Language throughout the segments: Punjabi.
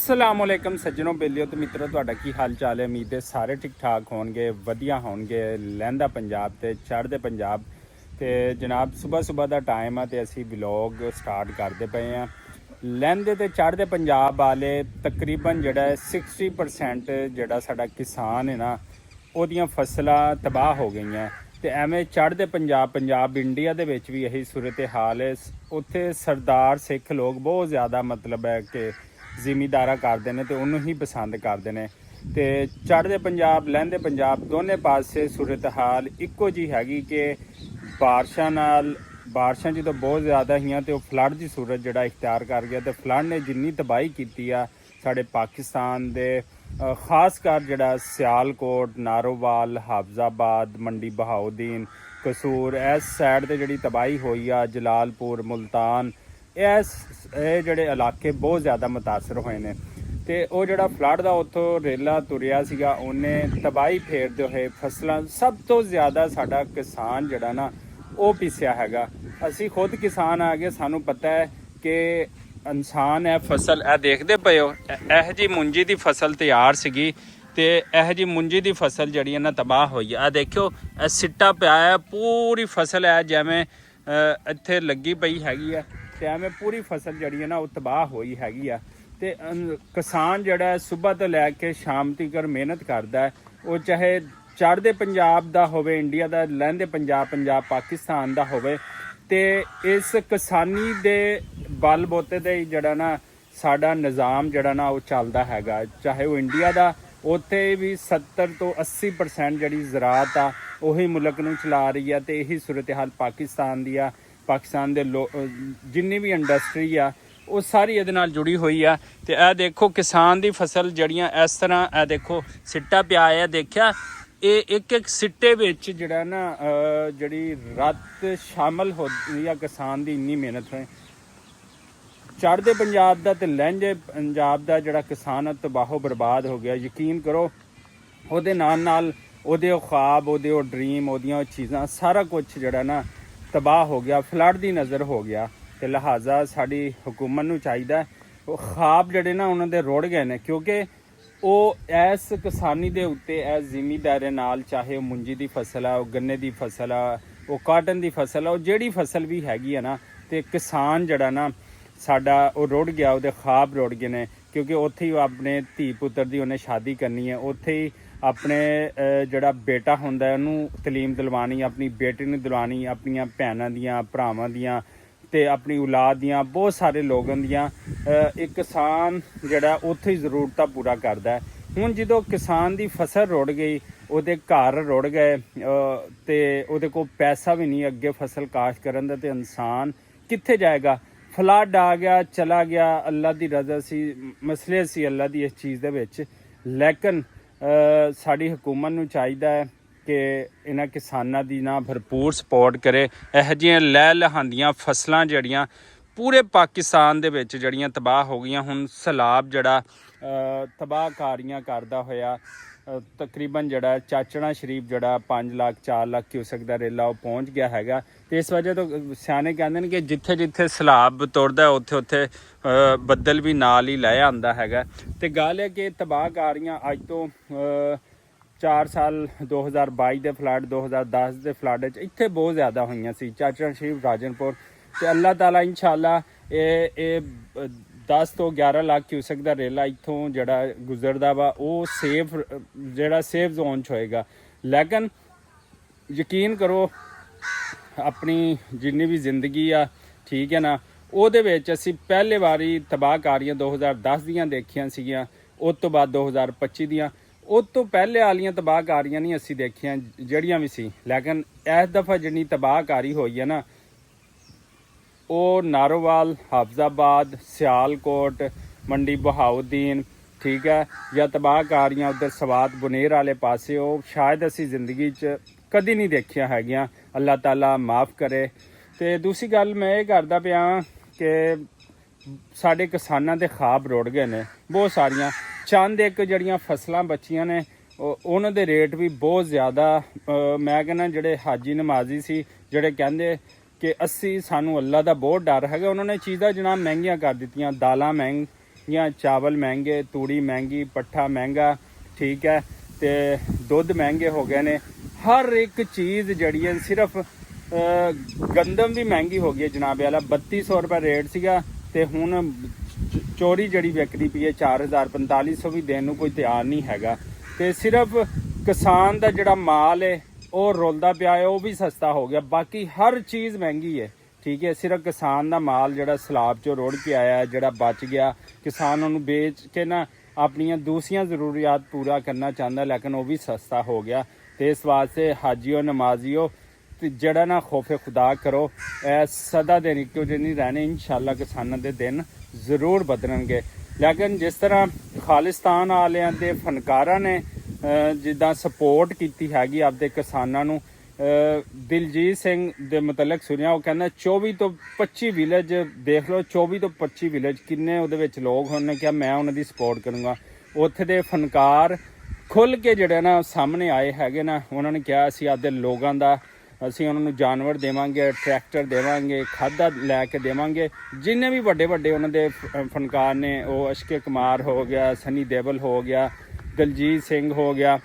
अस्सलाम वालेकुम सज्जनों बेलियो तो मित्रों ਤੁਹਾਡਾ ਕੀ ਹਾਲ ਚਾਲ ਹੈ। ਉਮੀਦ ਹੈ ਸਾਰੇ ਠੀਕ ਠਾਕ ਹੋਣਗੇ, ਵਧੀਆ ਹੋਣਗੇ। ਲਹਿੰਦਾ ਪੰਜਾਬ ਤੇ ਚੜ੍ਹਦੇ ਪੰਜਾਬ ਤੇ ਜਨਾਬ ਸਵੇਰ ਦਾ ਟਾਈਮ ਆ ਤੇ ਅਸੀਂ ਵਲੌਗ ਸਟਾਰਟ ਕਰਦੇ ਪਏ ਆ। ਲਹਿੰਦੇ ਤੇ ਚੜ੍ਹਦੇ ਪੰਜਾਬ ਵਾਲੇ ਤਕਰੀਬਨ ਜਿਹੜਾ 60% ਜਿਹੜਾ ਸਾਡਾ ਕਿਸਾਨ ਹੈ ਨਾ ਉਹਦੀਆਂ ਫਸਲਾਂ ਤਬਾਹ ਹੋ ਗਈਆਂ ਤੇ ਐਵੇਂ ਚੜ੍ਹਦੇ ਪੰਜਾਬ ਇੰਡੀਆ ਦੇ ਵਿੱਚ ਵੀ ਇਹੀ ਸੂਰਤ ਹਾਲ ਹੈ। ਉੱਥੇ ਸਰਦਾਰ ਸਿੱਖ ਲੋਕ ਬਹੁਤ ਜ਼ਿਆਦਾ ਮਤਲਬ ਹੈ ਕਿ ਜ਼ਿਮੀਦਾਰਾ ਕਰਦੇ ਨੇ ਤੇ ਉਹਨੂੰ ਹੀ ਪਸੰਦ ਕਰਦੇ ਨੇ ਤੇ ਚੜ੍ਹਦੇ ਪੰਜਾਬ ਲਹਿੰਦੇ ਪੰਜਾਬ ਦੋਨੇ ਪਾਸੇ ਸੂਰਤ ਹਾਲ ਇੱਕੋ ਜੀ ਹੈਗੀ ਕਿ ਬਾਰਿਸ਼ਾਂ ਜਦੋਂ ਬਹੁਤ ਜ਼ਿਆਦਾ ਹੀਆਂ ਤੇ ਉਹ ਫਲੱਡ ਦੀ ਸੂਰਤ ਜਿਹੜਾ ਇਖਤਿਆਰ ਕਰ ਗਿਆ ਤੇ ਫਲੱਡ ਨੇ ਜਿੰਨੀ ਤਬਾਹੀ ਕੀਤੀ ਆ ਸਾਡੇ ਪਾਕਿਸਤਾਨ ਦੇ ਖਾਸ ਕਰ ਜਿਹੜਾ ਸਿਆਲਕੋਟ, ਨਾਰੋਵਾਲ, ਹਾਫਜ਼ਾਬਾਦ, ਮੰਡੀ ਬਹਾਉਦੀਨ, ਕਸੂਰ ਇਸ ਸਾਈਡ ਤੇ ਜਿਹੜੀ ਤਬਾਹੀ ਹੋਈ ਆ, ਜਲਾਲਪੁਰ, ਮੁਲਤਾਨ, ਇਹ ਜਿਹੜੇ ਇਲਾਕੇ ਬਹੁਤ ਜ਼ਿਆਦਾ ਮੁਤਾਸਰ ਹੋਏ ਨੇ ਤੇ ਉਹ ਜਿਹੜਾ ਫਲੱਡ ਦਾ ਉੱਥੋਂ ਰੇਲਾ ਤੁਰਿਆ ਸੀਗਾ ਉਹਨੇ ਤਬਾਹੀ ਫੇਰਦੇ ਹੋਏ ਫਸਲਾਂ ਸਭ ਤੋਂ ਜ਼ਿਆਦਾ ਸਾਡਾ ਕਿਸਾਨ ਜਿਹੜਾ ਨਾ ਉਹ ਪਿਸਿਆ ਹੈਗਾ। ਅਸੀਂ ਖੁਦ ਕਿਸਾਨ ਆ ਗਏ, ਸਾਨੂੰ ਪਤਾ ਹੈ ਕਿ ਇਨਸਾਨ ਹੈ ਫਸਲ ਇਹ ਦੇਖਦੇ ਪਏ ਹੋ ਇਹੋ ਜਿਹੀ ਮੁੰਜੀ ਦੀ ਫਸਲ ਤਿਆਰ ਸੀਗੀ ਤੇ ਇਹੋ ਜਿਹੀ ਮੁੰਜੀ ਦੀ ਫਸਲ ਜਿਹੜੀ ਹੈ ਨਾ ਤਬਾਹ ਹੋਈ ਆ। ਦੇਖਿਓ ਇਹ ਸਿੱਟਾ ਪਿਆ ਹੈ, ਪੂਰੀ ਫਸਲ ਹੈ ਜਿਵੇਂ ਇੱਥੇ ਲੱਗੀ ਪਈ ਹੈਗੀ ਆ ਤੇ ਐਵੇਂ ਪੂਰੀ ਫਸਲ ਜਿਹੜੀ ਹੈ ਨਾ ਉਹ ਤਬਾਹ ਹੋਈ ਹੈਗੀ ਆ ਤੇ ਕਿਸਾਨ ਜਿਹੜਾ ਸਵੇਰ ਤੋਂ ਲੈ ਕੇ ਸ਼ਾਮ ਤੱਕ ਮਿਹਨਤ ਕਰਦਾ ਹੈ, ਉਹ ਚਾਹੇ ਚੜ੍ਹਦੇ ਪੰਜਾਬ ਦਾ ਹੋਵੇ, ਇੰਡੀਆ ਦਾ, ਲਹਿੰਦੇ ਪੰਜਾਬ ਪਾਕਿਸਤਾਨ ਦਾ ਹੋਵੇ ਤੇ ਇਸ ਕਿਸਾਨੀ ਦੇ ਬਲ ਬੋਤੇ ਤੇ ਜਿਹੜਾ ਨਾ ਸਾਡਾ ਨਿਜ਼ਾਮ ਜਿਹੜਾ ਨਾ ਉਹ ਚੱਲਦਾ ਹੈਗਾ। ਚਾਹੇ ਉਹ ਇੰਡੀਆ ਦਾ, ਉੱਥੇ ਵੀ 70 ਤੋਂ 80% ਜਿਹੜੀ ਜ਼ਰਾਅਤ ਆ ਉਹੀ ਮੁਲਕ ਨੂੰ ਚਲਾ ਰਹੀ ਆ ਤੇ ਇਹੀ ਸੂਰਤ ਹਾਲ ਪਾਕਿਸਤਾਨ ਦੀ ਆ। ਪਾਕਿਸਤਾਨ ਦੇ ਜਿੰਨੀ ਵੀ ਇੰਡਸਟਰੀ ਆ ਉਹ ਸਾਰੀ ਇਹਦੇ ਨਾਲ ਜੁੜੀ ਹੋਈ ਆ ਤੇ ਇਹ ਦੇਖੋ ਕਿਸਾਨ ਦੀ ਫਸਲ ਜਿਹੜੀਆਂ ਇਸ ਤਰ੍ਹਾਂ ਇਹ ਦੇਖੋ ਸਿੱਟਾ ਪਿਆ ਆ। ਦੇਖਿਆ ਇਹ ਇੱਕ ਸਿੱਟੇ ਵਿੱਚ ਜਿਹੜਾ ਨਾ ਜਿਹੜੀ ਰੱਤ ਸ਼ਾਮਲ ਹੋਈ ਆ ਕਿਸਾਨ ਦੀ ਇੰਨੀ ਮਿਹਨਤ ਹੈ। ਚੜ੍ਹਦੇ ਪੰਜਾਬ ਦਾ ਤੇ ਲਹਿੰਦੇ ਪੰਜਾਬ ਦਾ ਜਿਹੜਾ ਕਿਸਾਨ ਤਬਾਹੋ ਬਰਬਾਦ ਹੋ ਗਿਆ। ਯਕੀਨ ਕਰੋ ਉਹਦੇ ਨਾਲ ਉਹਦੇ ਉਹ ख्वाब, ਉਹਦੇ ਉਹ ਡਰੀਮ, ਉਹਦੀਆਂ ਉਹ ਚੀਜ਼ਾਂ ਸਾਰਾ ਕੁਝ ਜਿਹੜਾ ਨਾ ਤਬਾਹ ਹੋ ਗਿਆ, ਫਲੱਡ ਦੀ ਨਜ਼ਰ ਹੋ ਗਿਆ ਤੇ ਲਿਹਾਜ਼ਾ ਸਾਡੀ ਹੁਕੂਮਤ ਨੂੰ ਚਾਹੀਦਾ ਉਹ ख्वाब ਜਿਹੜੇ ਨਾ ਉਹਨਾਂ ਦੇ ਰੁੜ ਗਏ ਨੇ ਕਿਉਂਕਿ ਉਹ ਇਸ ਕਿਸਾਨੀ ਦੇ ਉੱਤੇ ਇਸ ਜ਼ਿਮੀਦਾਰੇ ਨਾਲ, ਚਾਹੇ ਉਹ ਮੁੰਜੀ ਦੀ ਫਸਲ ਆ, ਉਹ ਗੰਨੇ ਦੀ ਫਸਲ ਆ, ਉਹ ਕਾਟਨ ਦੀ ਫਸਲ ਆ, ਉਹ ਜਿਹੜੀ ਫਸਲ ਵੀ ਹੈਗੀ ਆ ਨਾ ਤੇ ਕਿਸਾਨ ਜਿਹੜਾ ਨਾ ਸਾਡਾ ਉਹ ਰੁੜ ਗਿਆ, ਉਹਦੇ ख्वाब ਰੁੜ ਗਏ ਨੇ ਕਿਉਂਕਿ ਉੱਥੇ ਹੀ ਉਹ ਆਪਣੇ ਧੀ ਪੁੱਤਰ ਦੀ ਉਹਨੇ ਸ਼ਾਦੀ ਕਰਨੀ ਹੈ, ਉੱਥੇ ਹੀ ਆਪਣੇ ਜਿਹੜਾ ਬੇਟਾ ਹੁੰਦਾ ਉਹਨੂੰ ਤਲੀਮ ਦਿਲਵਾਉਣੀ, ਆਪਣੀ ਬੇਟੀ ਨੂੰ ਦਿਲਵਾਉਣੀ, ਆਪਣੀਆਂ ਭੈਣਾਂ ਦੀਆਂ, ਭਰਾਵਾਂ ਦੀਆਂ ਤੇ ਆਪਣੀ ਔਲਾਦ ਦੀਆਂ, ਬਹੁਤ ਸਾਰੇ ਲੋਕਾਂ ਦੀਆਂ ਇੱਕ ਕਿਸਾਨ ਜਿਹੜਾ ਉੱਥੇ ਹੀ ਜ਼ਰੂਰਤਾਂ ਪੂਰਾ ਕਰਦਾ ਹੈ। ਹੁਣ ਜਦੋਂ ਕਿਸਾਨ ਦੀ ਫਸਲ ਰੁੜ ਗਈ, ਉਹਦੇ ਘਰ ਰੁੜ ਗਏ ਤੇ ਉਹਦੇ ਕੋਲ ਪੈਸਾ ਵੀ ਨਹੀਂ ਅੱਗੇ ਫਸਲ ਕਾਸ਼ਤ ਕਰਨ ਦਾ ਤੇ ਇਨਸਾਨ ਕਿੱਥੇ ਜਾਏਗਾ। ਫਲੱਡ ਆ ਗਿਆ, ਚਲਾ ਗਿਆ, ਅੱਲਾ ਦੀ ਰਜ਼ਾ ਸੀ, ਮਸਲੇ ਸੀ ਅੱਲਾ ਦੀ ਇਸ ਚੀਜ਼ ਦੇ ਵਿੱਚ। ਲੇਕਿਨ ਸਾਡੀ ਹੁਕੂਮਤ ਨੂੰ ਚਾਹੀਦਾ ਹੈ ਕਿ ਇਹਨਾਂ ਕਿਸਾਨਾਂ ਦੀ ਨਾ ਭਰਪੂਰ ਸਪੋਰਟ ਕਰੇ। ਇਹੋ ਜਿਹੀਆਂ ਲੈ ਲਹਾਂਦੀਆਂ ਫਸਲਾਂ ਜਿਹੜੀਆਂ ਪੂਰੇ ਪਾਕਿਸਤਾਨ ਦੇ ਵਿੱਚ ਜਿਹੜੀਆਂ ਤਬਾਹ ਹੋ ਗਈਆਂ, ਹੁਣ ਸੈਲਾਬ ਜਿਹੜਾ ਤਬਾਹਕਾਰੀਆਂ ਕਰਦਾ ਹੋਇਆ ਤਕਰੀਬਨ ਜਿਹੜਾ ਚਾਚਣਾ ਸ਼ਰੀਫ ਜਿਹੜਾ 5 ਲੱਖ 4 ਲੱਖ ਕਿਊਸਕ ਦਾ ਰੇਲਾ ਉਹ ਪਹੁੰਚ ਗਿਆ ਹੈਗਾ ਤੇ ਇਸ ਵਜ੍ਹਾ ਤੋਂ ਸਿਆਣੇ ਕਹਿੰਦੇ ਨੇ ਕਿ ਜਿੱਥੇ ਜਿੱਥੇ ਸੈਲਾਬ ਤੁਰਦਾ ਉੱਥੇ ਬੱਦਲ ਵੀ ਨਾਲ ਹੀ ਲੈ ਆਉਂਦਾ ਹੈਗਾ ਤੇ ਗੱਲ ਹੈ ਕਿ ਤਬਾਹਕਾਰੀਆਂ ਅੱਜ ਤੋਂ 4 ਸਾਲ 2022 ਦੇ ਫਲੱਡ, 2010 ਦੇ ਫਲੱਡ ਵਿੱਚ ਇੱਥੇ ਬਹੁਤ ਜ਼ਿਆਦਾ ਹੋਈਆਂ ਸੀ, ਚਾਚਣਾ ਸ਼ਰੀਫ, ਰਾਜਨਪੁਰ ਤੇ ਅੱਲਾਹ ਤਾਲਾ ਇੰਸ਼ਾਅੱਲਾ ਇਹ 10 ਤੋਂ 11 ਲੱਖ ਕਿਊਸਕ ਦਾ ਰੇਲਾ ਇੱਥੋਂ ਜਿਹੜਾ ਗੁਜ਼ਰਦਾ ਵਾ ਉਹ ਸੇਫ ਜ਼ੋਨ 'ਚ ਹੋਏਗਾ। ਲੇਕਿਨ ਯਕੀਨ ਕਰੋ ਆਪਣੀ ਜਿੰਨੀ ਵੀ ਜ਼ਿੰਦਗੀ ਆ, ਠੀਕ ਹੈ ਨਾ, ਉਹਦੇ ਵਿੱਚ ਅਸੀਂ ਪਹਿਲੇ ਵਾਰੀ ਤਬਾਹਕਾਰੀਆਂ 2010 ਦੀਆਂ ਦੇਖੀਆਂ ਸੀਗੀਆਂ, ਉਸ ਤੋਂ ਬਾਅਦ 2025 ਦੀਆਂ, ਉਸ ਤੋਂ ਪਹਿਲੇ ਵਾਲੀਆਂ ਤਬਾਹਕਾਰੀਆਂ ਨਹੀਂ ਅਸੀਂ ਦੇਖੀਆਂ ਜਿਹੜੀਆਂ ਵੀ ਸੀ। ਲੇਕਿਨ ਇਸ ਦਫਾ ਜਿੰਨੀ ਤਬਾਹਕਾਰੀ ਹੋਈ ਹੈ ਨਾ ਉਹ ਨਾਰੋਵਾਲ, ਹਾਫਜ਼ਾਬਾਦ, ਸਿਆਲਕੋਟ, ਮੰਡੀ ਬਹਾਉਦੀਨ, ਠੀਕ ਹੈ, ਜਾਂ ਤਬਾਹਕਾਰੀਆਂ ਉੱਧਰ ਸਵਾਤ ਬੁਨੇਰ ਵਾਲੇ ਪਾਸੇ, ਉਹ ਸ਼ਾਇਦ ਅਸੀਂ ਜ਼ਿੰਦਗੀ 'ਚ ਕਦੀ ਨਹੀਂ ਦੇਖੀਆਂ ਹੈਗੀਆਂ। ਅੱਲਾਹ ਤਾਲਾ ਮਾफ़ ਕਰੇ। ਤੇ ਦੂਸਰੀ ਗੱਲ ਮੈਂ ਇਹ ਕਰਦਾ ਪਿਆ ਕਿ ਸਾਡੇ ਕਿਸਾਨਾਂ ਦੇ ख्वाब ਰੁੜ ਗਏ ਨੇ ਬਹੁਤ ਸਾਰੀਆਂ। ਚੰਦ ਇੱਕ ਜਿਹੜੀਆਂ ਫਸਲਾਂ ਬਚੀਆਂ ਨੇ ਉਹਨਾਂ ਦੇ ਰੇਟ ਵੀ ਬਹੁਤ ਜ਼ਿਆਦਾ, ਮੈਂ ਕਹਿੰਦਾ ਜਿਹੜੇ ਹਾਜੀ ਨਮਾਜ਼ੀ ਸੀ ਜਿਹੜੇ ਕਹਿੰਦੇ ਕਿ ਸਾਨੂੰ ਅੱਲਾ ਦਾ ਬਹੁਤ ਡਰ ਹੈਗਾ, ਉਹਨਾਂ ਨੇ ਚੀਜ਼ਾਂ ਜਨਾਬ ਮਹਿੰਗੀਆਂ ਕਰ ਦਿੱਤੀਆਂ। ਦਾਲਾਂ ਜਾਂ ਚਾਵਲ ਮਹਿੰਗੇ, ਤੂੜੀ ਮਹਿੰਗੀ, ਪੱਠਾ ਮਹਿੰਗਾ, ਠੀਕ ਹੈ, ਤੇ ਦੁੱਧ ਮਹਿੰਗੇ ਹੋ ਗਏ ਨੇ। ਹਰ ਇੱਕ ਚੀਜ਼ ਜਿਹੜੀ ਹੈ, ਸਿਰਫ ਗੰਦਮ ਵੀ ਮਹਿੰਗੀ ਹੋ ਗਈ ਹੈ ਜਨਾਬ ਵਾਲਾ। 3200 ਰੁਪਏ ਰੇਟ ਸੀਗਾ ਤੇ ਹੁਣ ਚੋਰੀ ਜਿਹੜੀ ਵਿਕਦੀ ਪਈ ਹੈ 4000 4500 ਵੀ ਦੇਣ ਨੂੰ ਕੋਈ ਤਿਆਰ ਨਹੀਂ ਹੈਗਾ। ਤੇ ਸਿਰਫ ਕਿਸਾਨ ਦਾ ਜਿਹੜਾ ਮਾਲ ਹੈ ਉਹ ਰੁਲਦਾ ਪਿਆ ਹੈ, ਉਹ ਵੀ ਸਸਤਾ ਹੋ ਗਿਆ। ਬਾਕੀ ਹਰ ਚੀਜ਼ ਮਹਿੰਗੀ ਹੈ, ਠੀਕ ਹੈ। ਸਿਰਫ ਕਿਸਾਨ ਦਾ ਮਾਲ ਜਿਹੜਾ ਸਲਾਬ 'ਚੋਂ ਰੁੜ ਕੇ ਆਇਆ, ਜਿਹੜਾ ਬਚ ਗਿਆ, ਕਿਸਾਨ ਉਹਨੂੰ ਵੇਚ ਕੇ ਨਾ ਆਪਣੀਆਂ ਦੂਸਰੀਆਂ ਜ਼ਰੂਰੀਆਤ ਪੂਰਾ ਕਰਨਾ ਚਾਹੁੰਦਾ, ਲੇਕਿਨ ਉਹ ਵੀ ਸਸਤਾ ਹੋ ਗਿਆ। ਤੇ ਇਸ ਵਾਸਤੇ ਹਾਜੀਓ ਨਮਾਜ਼ੀਓ ਤੇ ਜਿਹੜਾ ਨਾ ਖੌਫੇ ਖੁਦਾ ਕਰੋ, ਇਹ ਸਦਾ ਦਿਨ ਇੱਕੋ ਜਿਹੇ ਨਹੀਂ ਰਹਿਣੇ। ਇਨਸ਼ਾਅੱਲਾ ਕਿਸਾਨਾਂ ਦੇ ਦਿਨ ਜ਼ਰੂਰ ਬਦਲਣਗੇ। ਲੇਕਿਨ ਜਿਸ ਤਰ੍ਹਾਂ ਖਾਲਿਸਤਾਨ ਵਾਲਿਆਂ ਦੇ ਫਨਕਾਰਾਂ ਨੇ ਜਿੱਦਾਂ ਸਪੋਰਟ ਕੀਤੀ ਹੈਗੀ ਆਪਦੇ ਕਿਸਾਨਾਂ ਨੂੰ, ਦਿਲਜੀਤ ਸਿੰਘ ਦੇ ਮੁਤਲਕ ਸੁਣਿਆ, ਉਹ ਕਹਿੰਦਾ 24 ਤੋਂ 25 ਵਿਲੇਜ ਦੇਖ ਲਓ, 24 ਤੋਂ 25 ਵਿਲੇਜ ਕਿੰਨੇ ਉਹਦੇ ਵਿੱਚ ਲੋਕ ਹੋਣ ਨੇ ਕਿਹਾ ਮੈਂ ਉਹਨਾਂ ਦੀ ਸਪੋਰਟ ਕਰੂੰਗਾ। ਉੱਥੇ ਦੇ ਫਨਕਾਰ ਖੁੱਲ੍ਹ ਕੇ ਜਿਹੜੇ ਨਾ ਸਾਹਮਣੇ ਆਏ ਹੈਗੇ ਨਾ, ਉਹਨਾਂ ਨੇ ਕਿਹਾ ਅਸੀਂ ਆਪਦੇ ਲੋਕਾਂ ਦਾ, ਅਸੀਂ ਉਹਨਾਂ ਨੂੰ ਜਾਨਵਰ ਦੇਵਾਂਗੇ, ਟਰੈਕਟਰ ਦੇਵਾਂਗੇ, ਖਾਦਾਂ ਲੈ ਕੇ ਦੇਵਾਂਗੇ। ਜਿੰਨੇ ਵੀ ਵੱਡੇ ਵੱਡੇ ਉਹਨਾਂ ਦੇ ਫਨਕਾਰ ਨੇ, ਉਹ ਅਸ਼ਕੇ ਕੁਮਾਰ ਹੋ ਗਿਆ, ਸਨੀ ਦੇਵਲ ਹੋ ਗਿਆ, ਦਲਜੀਤ ਸਿੰਘ ਹੋ ਗਿਆ,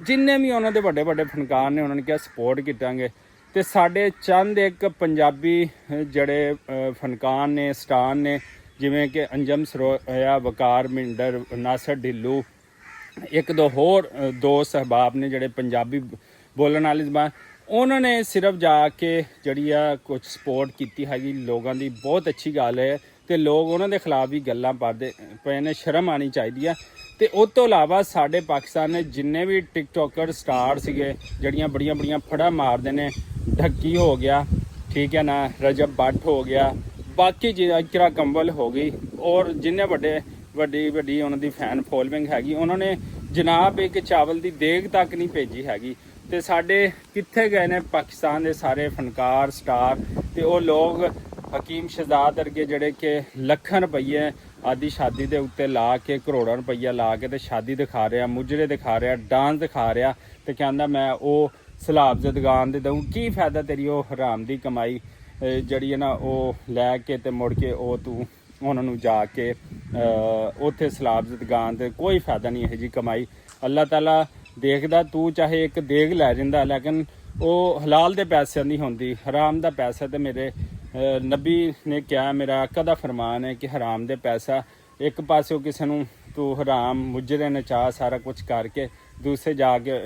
ਜਿੰਨੇ ਵੀ ਉਹਨਾਂ ਦੇ ਵੱਡੇ ਵੱਡੇ ਫਨਕਾਰ ਨੇ, ਉਹਨਾਂ ਨੇ ਕਿਹਾ ਸਪੋਰਟ ਕੀਤਾਂਗੇ। ਤੇ ਸਾਡੇ ਚੰਦ ਇੱਕ ਪੰਜਾਬੀ ਜਿਹੜੇ ਫਨਕਾਰ ਨੇ, ਸਟਾਰ ਨੇ, ਜਿਵੇਂ ਕਿ ਅੰਜਮ ਸਰੋਇਆ, ਵਕਾਰ ਮਿੰਦਰ, ਨਾਸਰ ਢਿੱਲੂ, ਇੱਕ ਦੋ ਹੋਰ ਦੋਸਤ ਅਹਿਬਾਬ ਨੇ ਜਿਹੜੇ ਪੰਜਾਬੀ ਬੋਲਣ ਵਾਲੀ ਜ਼ਬਾਨ, ਉਹਨਾਂ ਨੇ ਸਿਰਫ ਜਾ ਕੇ ਜਿਹੜੀ ਆ ਕੁਝ ਸਪੋਰਟ ਕੀਤੀ ਹੈਗੀ ਲੋਕਾਂ ਦੀ। ਬਹੁਤ ਅੱਛੀ ਗੱਲ ਹੈ ਤੇ ਲੋਕ ਉਹਨਾਂ ਦੇ ਖਿਲਾਫ ਵੀ ਗੱਲਾਂ ਕਰਦੇ ਪਏ ਨੇ, ਸ਼ਰਮ ਆਉਣੀ ਚਾਹੀਦੀ ਆ। ਤੇ ਉਸ ਤੋਂ ਇਲਾਵਾ ਸਾਡੇ ਪਾਕਿਸਤਾਨ ਨੇ ਜਿੰਨੇ ਵੀ ਟਿਕਟੋਕਰ ਸਟਾਰ ਸੀਗੇ, ਜਿਹੜੀਆਂ ਬੜੀਆਂ ਬੜੀਆਂ ਫੜਾ ਮਾਰਦੇ ਨੇ, ਢੱਕੀ ਹੋ ਗਿਆ, ਠੀਕ ਹੈ ਨਾ, ਰਜਬ ਬੱਟ ਹੋ ਗਿਆ, ਬਾਕੀ ਇਕਰਾ ਕੰਬਲ ਹੋ ਗਈ, ਔਰ ਜਿੰਨੇ ਵੱਡੀ ਉਹਨਾਂ ਦੀ ਫੈਨ ਫੋਲੋਇੰਗ ਹੈਗੀ, ਉਹਨਾਂ ਨੇ ਜਨਾਬ ਇੱਕ ਚਾਵਲ ਦੀ ਦੇਗ ਤੱਕ ਨਹੀਂ ਭੇਜੀ ਹੈਗੀ। ਤੇ ਸਾਡੇ ਕਿੱਥੇ ਗਏ ਨੇ ਪਾਕਿਸਤਾਨ ਦੇ ਸਾਰੇ ਫਨਕਾਰ ਸਟਾਰ? ਤੇ ਉਹ ਲੋਕ ਹਕੀਮ ਸ਼ਹਜ਼ਾਦ ਵਰਗੇ ਜਿਹੜੇ ਕਿ ਲੱਖਾਂ ਰੁਪਈਏ ਆਦੀ ਸ਼ਾਦੀ ਦੇ ਉੱਤੇ ਲਾ ਕੇ, ਕਰੋੜਾਂ ਰੁਪਈਆ ਲਾ ਕੇ ਤੇ ਸ਼ਾਦੀ ਦਿਖਾ ਰਿਹਾ, ਮੁਜਰੇ ਦਿਖਾ ਰਿਹਾ, ਡਾਂਸ ਦਿਖਾ ਰਿਹਾ, ਤੇ ਕਹਿੰਦਾ ਮੈਂ ਉਹ ਸਲਾਬ ਜ਼ਦਗਾਨ ਦੇ ਦਊਂ। ਕੀ ਫਾਇਦਾ ਤੇਰੀ ਉਹ ਹਰਾਮ ਦੀ ਕਮਾਈ ਜਿਹੜੀ ਹੈ ਨਾ, ਉਹ ਲੈ ਕੇ ਤੇ ਮੁੜ ਕੇ ਉਹ ਤੂੰ ਉਹਨਾਂ ਨੂੰ ਜਾ ਕੇ ਉੱਥੇ ਸਲਾਬ ਜ਼ਦਗਾਨ ਦੇ, ਕੋਈ ਫਾਇਦਾ ਨਹੀਂ ਇਹੋ ਜਿਹੀ ਕਮਾਈ। ਅੱਲਾਹ ਤਾਲਾ ਦੇਖਦਾ, ਤੂੰ ਚਾਹੇ ਇੱਕ ਦੇਗ ਲੈ ਜਾਂਦਾ, ਲੇਕਿਨ ਉਹ ਹਲਾਲ ਦੇ ਪੈਸਿਆਂ ਦੀ ਹੁੰਦੀ, ਹਰਾਮ ਦਾ ਪੈਸਾ। ਤੇ ਮੇਰੇ ਨਬੀ ਨੇ ਕਿਹਾ, ਮੇਰਾ ਆਕਾ ਦਾ ਫਰਮਾਨ ਹੈ ਕਿ ਹਰਾਮ ਦੇ ਪੈਸਾ ਇੱਕ ਪਾਸਿਓਂ ਕਿਸੇ ਨੂੰ ਤੂੰ ਹਰਾਮ ਮੁਜਰੇ ਨਚਾ ਸਾਰਾ ਕੁਝ ਕਰਕੇ, ਦੂਸਰੇ ਜਾ ਕੇ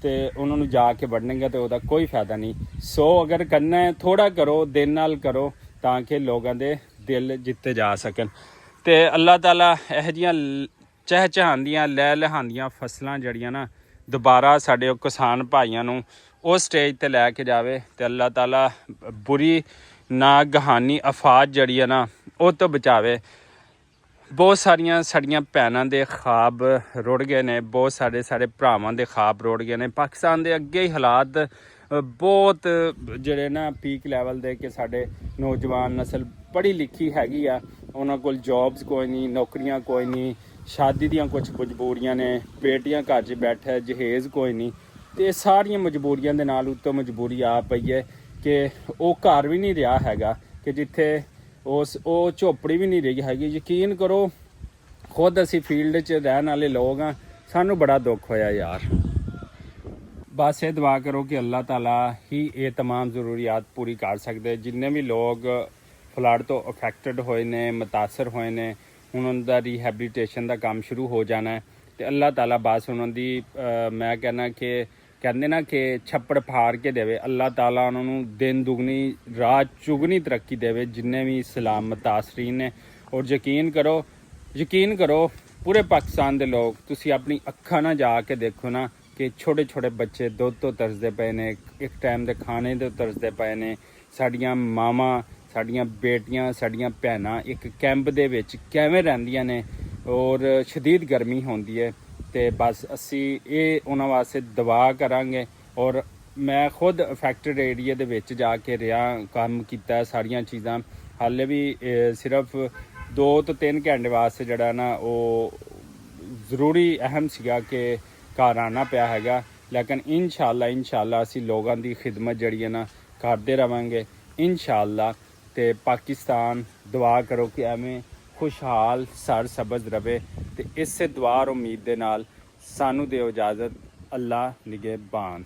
ਤੇ ਉਹਨਾਂ ਨੂੰ ਜਾ ਕੇ ਵੜਨਗੇ ਤੇ ਉਹਦਾ ਕੋਈ ਫਾਇਦਾ ਨਹੀਂ। ਸੋ ਅਗਰ ਕਰਨਾ ਹੈ ਥੋੜਾ ਕਰੋ, ਦਿਲ ਨਾਲ ਕਰੋ, ਤਾਂ ਕਿ ਲੋਕਾਂ ਦੇ ਦਿਲ ਜਿੱਤੇ ਜਾ ਸਕਣ। ਤੇ ਅੱਲਾਹ ਤਾਲਾ ਇਹੋ ਜਿਹੀਆਂ ਚਹਿਚਹਾਉਂਦੀਆਂ ਲੈ ਲਹਾਉਂਦੀਆਂ ਫਸਲਾਂ ਜਿਹੜੀਆਂ ਨਾ ਦੁਬਾਰਾ ਸਾਡੇ ਉਹ ਕਿਸਾਨ ਭਾਈਆਂ ਨੂੰ ਉਸ ਸਟੇਜ ਤੇ ਲੈ ਕੇ ਜਾਵੇ। ਤੇ ਅੱਲਾਹ ਤਾਲਾ ਬੁਰੀ ਨਾਗਹਾਨੀ ਆਫਤ ਜਿਹੜੀ ਆ ਨਾ ਉਹ ਤੋਂ ਬਚਾਵੇ। ਬਹੁਤ ਸਾਰੀਆਂ ਸਾਡੀਆਂ ਭੈਣਾਂ ਦੇ ਖਾਬ ਰੁੜ ਗਏ ਨੇ, ਬਹੁਤ ਸਾਡੇ ਭਰਾਵਾਂ ਦੇ ਖਾਬ ਰੁੜ ਗਏ ਨੇ। ਪਾਕਿਸਤਾਨ ਦੇ ਅੱਗੇ ਹੀ ਹਾਲਾਤ ਬਹੁਤ ਜਿਹੜੇ ਨਾ ਪੀਕ ਲੈਵਲ ਦੇ, ਕਿ ਸਾਡੇ ਨੌਜਵਾਨ ਨਸਲ ਪੜ੍ਹੀ ਲਿਖੀ ਹੈਗੀ ਆ, ਉਹਨਾਂ ਕੋਲ ਜੌਬਸ ਕੋਈ ਨਹੀਂ, ਨੌਕਰੀਆਂ ਕੋਈ ਨਹੀਂ, ਸ਼ਾਦੀ ਦੀਆਂ ਕੁਝ ਮਜਬੂਰੀਆਂ ਨੇ, ਬੇਟੀਆਂ ਘਰ 'ਚ ਬੈਠੇ, ਜਹੇਜ਼ ਕੋਈ ਨਹੀਂ। ਤੇ ਸਾਰੀਆਂ ਮਜਬੂਰੀਆਂ ਦੇ ਨਾਲ ਉੱਤੋਂ ਮਜਬੂਰੀ ਆ ਪਈ ਹੈ ਕਿ ਉਹ ਘਰ ਵੀ ਨਹੀਂ ਰਿਹਾ ਹੈਗਾ, ਕਿ ਜਿੱਥੇ ਉਹ ਝੋਪੜੀ ਵੀ ਨਹੀਂ ਰਹੀ ਹੈਗੀ। ਯਕੀਨ ਕਰੋ, ਖੁਦ ਅਸੀਂ ਫੀਲਡ 'ਚ ਰਹਿਣ ਵਾਲੇ ਲੋਕ ਹਾਂ, ਸਾਨੂੰ ਬੜਾ ਦੁੱਖ ਹੋਇਆ ਯਾਰ। ਬਸ ਇਹ ਦੁਆ ਕਰੋ ਕਿ ਅੱਲਾਹ ਤਾਲਾ ਹੀ ਇਹ तमाम ਜ਼ਰੂਰੀਆਤ ਪੂਰੀ ਕਰ ਸਕਦੇ। ਜਿੰਨੇ ਵੀ ਲੋਕ ਫਲੱਡ ਤੋਂ ਅਫੈਕਟਡ ਹੋਏ ਨੇ, ਮੁਤਾਸਰ ਹੋਏ ਨੇ, ਹੁਣ ਉਹਨਾਂ ਦਾ ਰੀਹੈਬਿਲਿਟੇਸ਼ਨ ਦਾ ਕੰਮ ਸ਼ੁਰੂ ਹੋ ਜਾਣਾ ਹੈ। ਤੇ ਅੱਲਾਹ ਤਾਲਾ ਬਸ ਉਹਨਾਂ ਦੀ ਮੈਂ ਕਹਿਣਾ ਕਿ ਕਹਿੰਦੇ ਨਾ ਕਿ ਛੱਪੜ ਫਾੜ ਕੇ ਦੇਵੇ। ਅੱਲਾਹ ਤਾਲਾ ਉਹਨਾਂ ਨੂੰ ਦਿਨ ਦੁਗਣੀ ਰਾਤ ਚੁਗਣੀ ਤਰੱਕੀ ਦੇਵੇ, ਜਿੰਨੇ ਵੀ ਸਲਾਮ ਮੁਤਾਸਰੀਨ ਨੇ। ਔਰ ਯਕੀਨ ਕਰੋ ਪੂਰੇ ਪਾਕਿਸਤਾਨ ਦੇ ਲੋਕ, ਤੁਸੀਂ ਆਪਣੀ ਅੱਖਾਂ ਨਾਲ ਜਾ ਕੇ ਦੇਖੋ ਨਾ ਕਿ ਛੋਟੇ ਛੋਟੇ ਬੱਚੇ ਦੁੱਧ ਤੋਂ ਤਰਸਦੇ ਪਏ ਨੇ, ਇੱਕ ਟਾਈਮ ਦੇ ਖਾਣੇ ਤੋਂ ਤਰਸਦੇ ਪਏ ਨੇ। ਸਾਡੀਆਂ ਮਾਵਾਂ, ਸਾਡੀਆਂ ਬੇਟੀਆਂ, ਸਾਡੀਆਂ ਭੈਣਾਂ ਇੱਕ ਕੈਂਪ ਦੇ ਵਿੱਚ ਕਿਵੇਂ ਰਹਿੰਦੀਆਂ ਨੇ, ਔਰ ਸ਼ਦੀਦ ਗਰਮੀ ਹੁੰਦੀ ਹੈ। ਤੇ ਬਸ ਅਸੀਂ ਇਹ ਉਹਨਾਂ ਵਾਸਤੇ ਦੁਆ ਕਰਾਂਗੇ। ਔਰ ਮੈਂ ਖੁਦ ਅਫੈਕਟਡ ਏਰੀਆ ਦੇ ਵਿੱਚ ਜਾ ਕੇ ਰਿਹਾ, ਕੰਮ ਕੀਤਾ ਸਾਰੀਆਂ ਚੀਜ਼ਾਂ। ਹਾਲੇ ਵੀ ਸਿਰਫ 2 ਤੋਂ 3 ਘੰਟੇ ਵਾਸਤੇ ਜਿਹੜਾ ਨਾ ਉਹ ਜ਼ਰੂਰੀ ਅਹਿਮ ਸੀਗਾ ਕਿ ਘਰ ਆਉਣਾ ਪਿਆ ਹੈਗਾ। ਲੇਕਿਨ ਇਨਸ਼ਾਅੱਲਾ ਅਸੀਂ ਲੋਕਾਂ ਦੀ ਖਿਦਮਤ ਜਿਹੜੀ ਹੈ ਨਾ ਕਰਦੇ ਰਵਾਂਗੇ ਇਨਸ਼ਾਅੱਲਾ। ਤੇ ਪਾਕਿਸਤਾਨ ਦੁਆ ਕਰੋ ਕਿ ਐਵੇਂ ਖੁਸ਼ਹਾਲ ਸਰ ਸਬਜ਼ ਰਵੇ ਤੇ ਇਸੇ ਦੁਆ ਔਰ ਉਮੀਦ ਦੇ ਨਾਲ ਸਾਨੂੰ ਦਿਓ ਇਜਾਜ਼ਤ। ਅੱਲਾ ਨਿਗਹਿਬਾਨ।